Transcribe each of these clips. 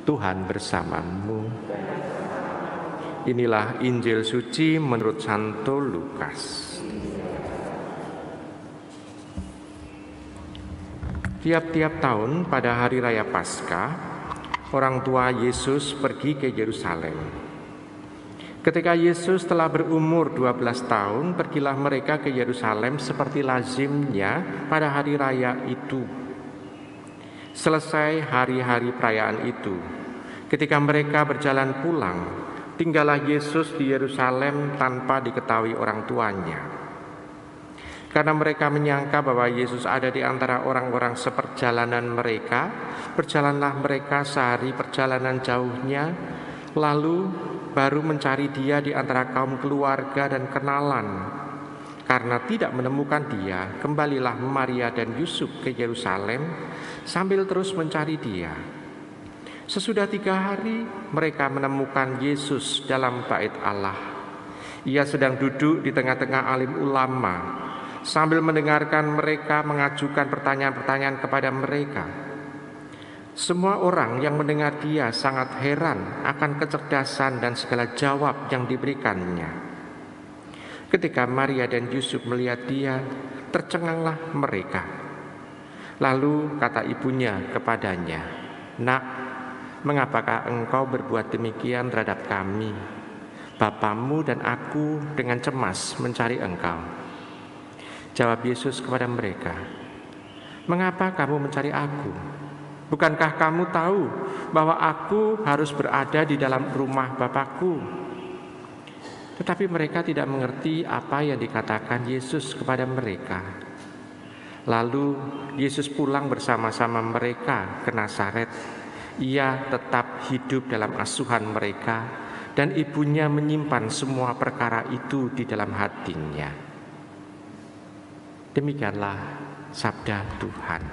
Tuhan bersamamu. Inilah Injil suci menurut Santo Lukas. Tiap-tiap tahun pada hari raya Paskah, orang tua Yesus pergi ke Yerusalem. Ketika Yesus telah berumur 12 tahun, pergilah mereka ke Yerusalem seperti lazimnya pada hari raya itu. Selesai hari-hari perayaan itu, ketika mereka berjalan pulang, tinggallah Yesus di Yerusalem tanpa diketahui orang tuanya. Karena mereka menyangka bahwa Yesus ada di antara orang-orang seperjalanan mereka, berjalanlah mereka sehari perjalanan jauhnya, lalu baru mencari dia di antara kaum keluarga dan kenalan. Karena tidak menemukan dia, kembalilah Maria dan Yusuf ke Yerusalem sambil terus mencari dia. Sesudah 3 hari, mereka menemukan Yesus dalam bait Allah. Ia sedang duduk di tengah-tengah alim ulama, sambil mendengarkan mereka mengajukan pertanyaan-pertanyaan kepada mereka. Semua orang yang mendengar dia sangat heran akan kecerdasan dan segala jawab yang diberikannya. Ketika Maria dan Yusuf melihat dia, tercenganglah mereka. Lalu kata ibunya kepadanya, "Nak, mengapakah engkau berbuat demikian terhadap kami? Bapamu dan aku dengan cemas mencari engkau." Jawab Yesus kepada mereka, "Mengapa kamu mencari aku? Bukankah kamu tahu bahwa aku harus berada di dalam rumah Bapakku?" Tetapi mereka tidak mengerti apa yang dikatakan Yesus kepada mereka. Lalu Yesus pulang bersama-sama mereka ke Nazaret. Ia tetap hidup dalam asuhan mereka, dan ibunya menyimpan semua perkara itu di dalam hatinya. Demikianlah sabda Tuhan.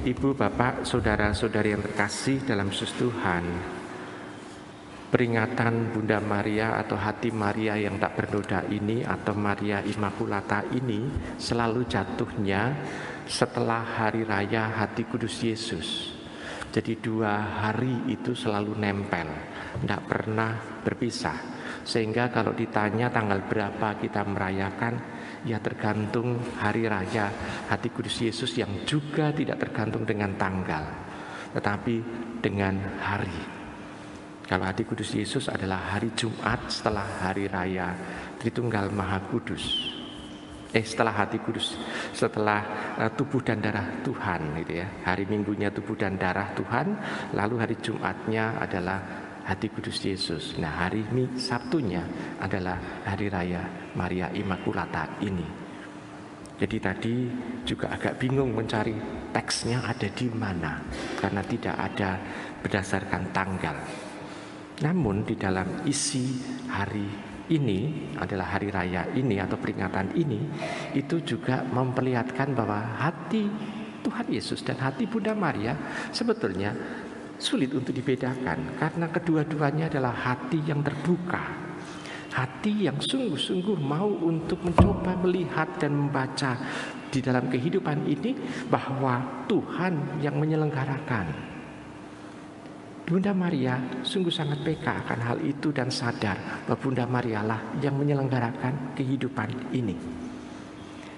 Ibu, bapak, saudara-saudari yang terkasih dalam Yesus Tuhan, peringatan Bunda Maria atau hati Maria yang tak bernoda ini atau Maria Immaculata ini selalu jatuhnya setelah hari raya Hati Kudus Yesus. Jadi 2 hari itu selalu nempel, tidak pernah berpisah. Sehingga kalau ditanya tanggal berapa kita merayakan, ya tergantung hari raya Hati Kudus Yesus yang juga tidak tergantung dengan tanggal, tetapi dengan hari. Kalau Hati Kudus Yesus adalah hari Jumat setelah hari raya Tritunggal Maha Kudus. Setelah Hati Kudus, setelah tubuh dan darah Tuhan, gitu ya. Hari Minggunya tubuh dan darah Tuhan, lalu hari Jumatnya adalah Hati Kudus Yesus. Nah, hari Sabtunya adalah hari raya Maria Immaculata ini. Jadi tadi juga agak bingung mencari teksnya ada di mana, karena tidak ada berdasarkan tanggal. Namun di dalam isi hari ini adalah hari raya ini atau peringatan ini, itu juga memperlihatkan bahwa hati Tuhan Yesus dan hati Bunda Maria sebetulnya sulit untuk dibedakan, karena kedua-duanya adalah hati yang terbuka, hati yang sungguh-sungguh mau untuk mencoba melihat dan membaca di dalam kehidupan ini bahwa Tuhan yang menyelenggarakan. Bunda Maria sungguh sangat peka akan hal itu dan sadar bahwa Bunda Maria lah yang menyelenggarakan kehidupan ini.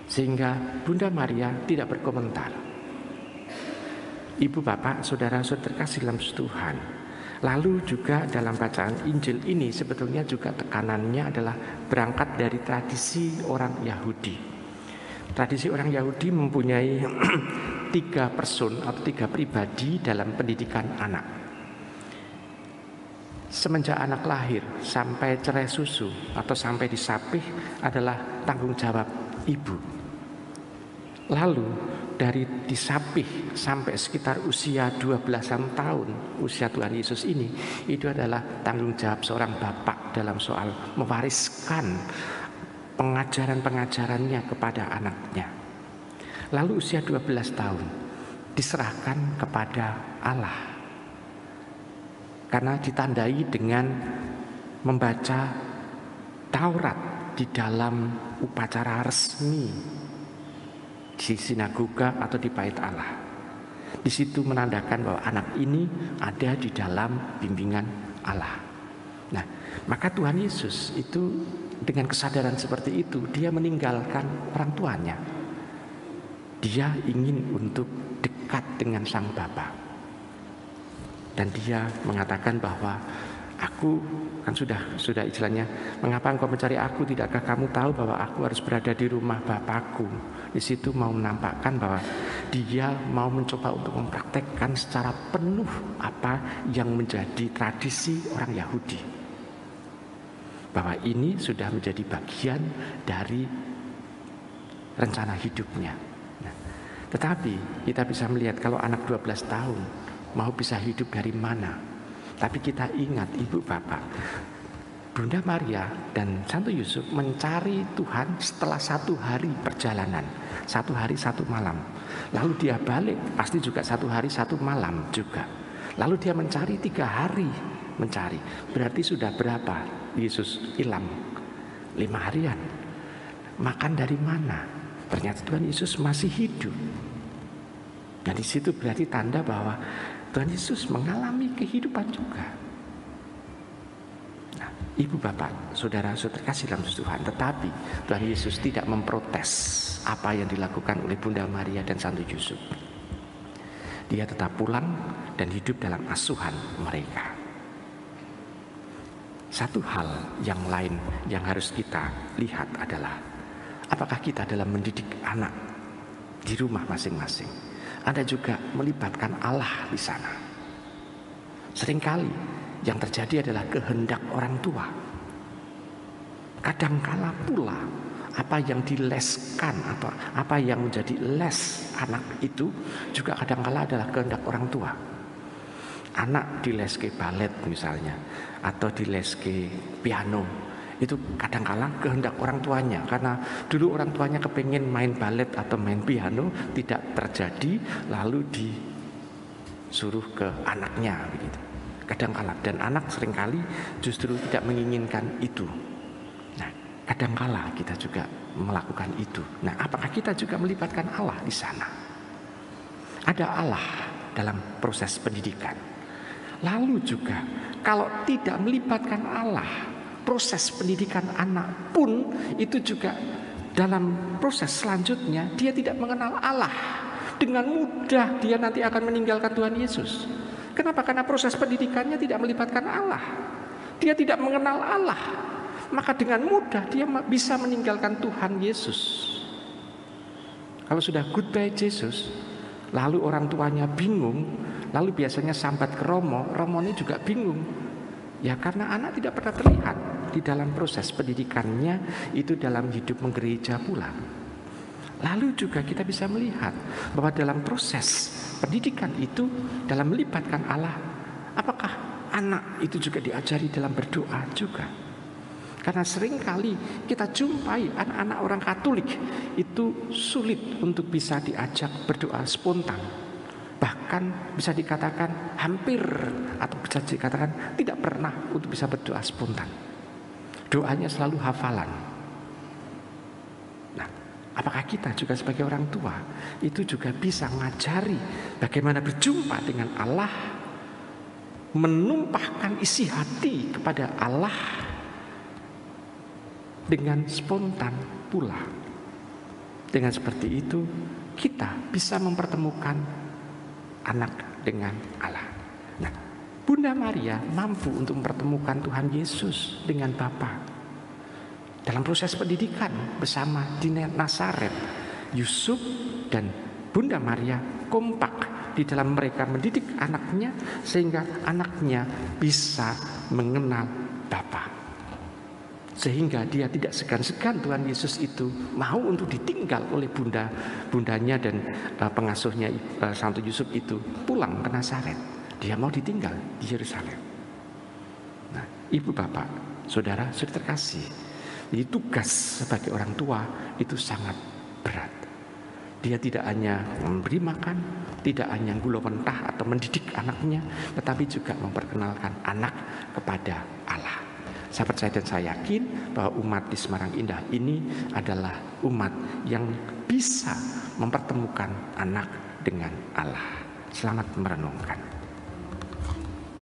Sehingga Bunda Maria tidak berkomentar. Ibu, bapak, saudara-saudara terkasih dalam Tuhan. Lalu juga dalam bacaan Injil ini sebetulnya juga tekanannya adalah berangkat dari tradisi orang Yahudi. Tradisi orang Yahudi mempunyai 3 person atau 3 pribadi dalam pendidikan anak. Semenjak anak lahir sampai cerai susu atau sampai disapih adalah tanggung jawab ibu. Lalu dari disapih sampai sekitar usia 12-an tahun, usia Tuhan Yesus ini, itu adalah tanggung jawab seorang bapak dalam soal mewariskan pengajaran-pengajarannya kepada anaknya. Lalu usia 12 tahun diserahkan kepada Allah. Karena ditandai dengan membaca Taurat di dalam upacara resmi di sinagoga atau di bait Allah. Di situ menandakan bahwa anak ini ada di dalam bimbingan Allah. Nah, maka Tuhan Yesus itu dengan kesadaran seperti itu, dia meninggalkan orang tuanya. Dia ingin untuk dekat dengan Sang Bapa. Dan dia mengatakan bahwa aku kan sudah istilahnya, mengapa engkau mencari aku, tidakkah kamu tahu bahwa aku harus berada di rumah Bapakku. Di situ mau menampakkan bahwa dia mau mencoba untuk mempraktekkan secara penuh apa yang menjadi tradisi orang Yahudi, bahwa ini sudah menjadi bagian dari rencana hidupnya. Nah, tetapi kita bisa melihat kalau anak 12 tahun mau bisa hidup dari mana. Tapi kita ingat ibu bapak, Bunda Maria dan Santo Yusuf mencari Tuhan setelah 1 hari perjalanan, 1 hari 1 malam. Lalu dia balik, pasti juga 1 hari 1 malam juga. Lalu dia mencari 3 hari mencari. Berarti sudah berapa Yesus hilang? 5 harian. Makan dari mana? Ternyata Tuhan Yesus masih hidup. Dan di situ berarti tanda bahwa Tuhan Yesus mengalami kehidupan juga. Nah, ibu bapak, saudara-saudara kasih dalam Tuhan, tetapi Tuhan Yesus tidak memprotes apa yang dilakukan oleh Bunda Maria dan Santo Yusuf. Dia tetap pulang dan hidup dalam asuhan mereka. Satu hal yang lain yang harus kita lihat adalah apakah kita dalam mendidik anak di rumah masing-masing Anda juga melibatkan Allah di sana. Seringkali yang terjadi adalah kehendak orang tua. Kadangkala pula apa yang dileskan atau apa yang menjadi les anak itu juga kadangkala adalah kehendak orang tua. Anak dileske balet misalnya atau dileske piano, itu kadangkala kehendak orang tuanya, karena dulu orang tuanya kepengen main balet atau main piano, tidak terjadi, lalu disuruh ke anaknya begitu. Kadangkala, dan anak seringkali justru tidak menginginkan itu. Nah, kadangkala kita juga melakukan itu. Nah, apakah kita juga melibatkan Allah di sana? Ada Allah dalam proses pendidikan. Lalu juga kalau tidak melibatkan Allah, proses pendidikan anak pun itu juga dalam proses selanjutnya dia tidak mengenal Allah. Dengan mudah dia nanti akan meninggalkan Tuhan Yesus. Kenapa? Karena proses pendidikannya tidak melibatkan Allah. Dia tidak mengenal Allah. Maka dengan mudah dia bisa meninggalkan Tuhan Yesus. Kalau sudah goodbye Yesus, lalu orang tuanya bingung, lalu biasanya sambat ke Romo ini juga bingung. Ya karena anak tidak pernah terlihat di dalam proses pendidikannya itu dalam hidup menggereja pula. Lalu juga kita bisa melihat bahwa dalam proses pendidikan itu dalam melibatkan Allah, apakah anak itu juga diajari dalam berdoa juga? Karena seringkali kita jumpai anak-anak orang Katolik itu sulit untuk bisa diajak berdoa spontan. Bahkan bisa dikatakan hampir atau bisa dikatakan tidak pernah untuk bisa berdoa spontan. Doanya selalu hafalan. Nah, apakah kita juga sebagai orang tua itu juga bisa mengajari bagaimana berjumpa dengan Allah, menumpahkan isi hati kepada Allah dengan spontan pula. Dengan seperti itu kita bisa mempertemukan anak dengan Allah. Nah, Bunda Maria mampu untuk mempertemukan Tuhan Yesus dengan Bapa. Dalam proses pendidikan bersama di Nazaret, Yusuf dan Bunda Maria kompak di dalam mereka mendidik anaknya sehingga anaknya bisa mengenal Bapa. Sehingga dia tidak segan-segan Tuhan Yesus itu mau untuk ditinggal oleh bundanya dan pengasuhnya Santo Yusuf itu pulang ke Nazaret. Dia mau ditinggal di Yerusalem. Nah, ibu bapak, saudara terkasih, jadi tugas sebagai orang tua itu sangat berat. Dia tidak hanya memberi makan, tidak hanya gula mentah atau mendidik anaknya, tetapi juga memperkenalkan anak kepada Allah. Saya percaya dan saya yakin bahwa umat di Semarang Indah ini adalah umat yang bisa mempertemukan anak dengan Allah. Selamat merenungkan.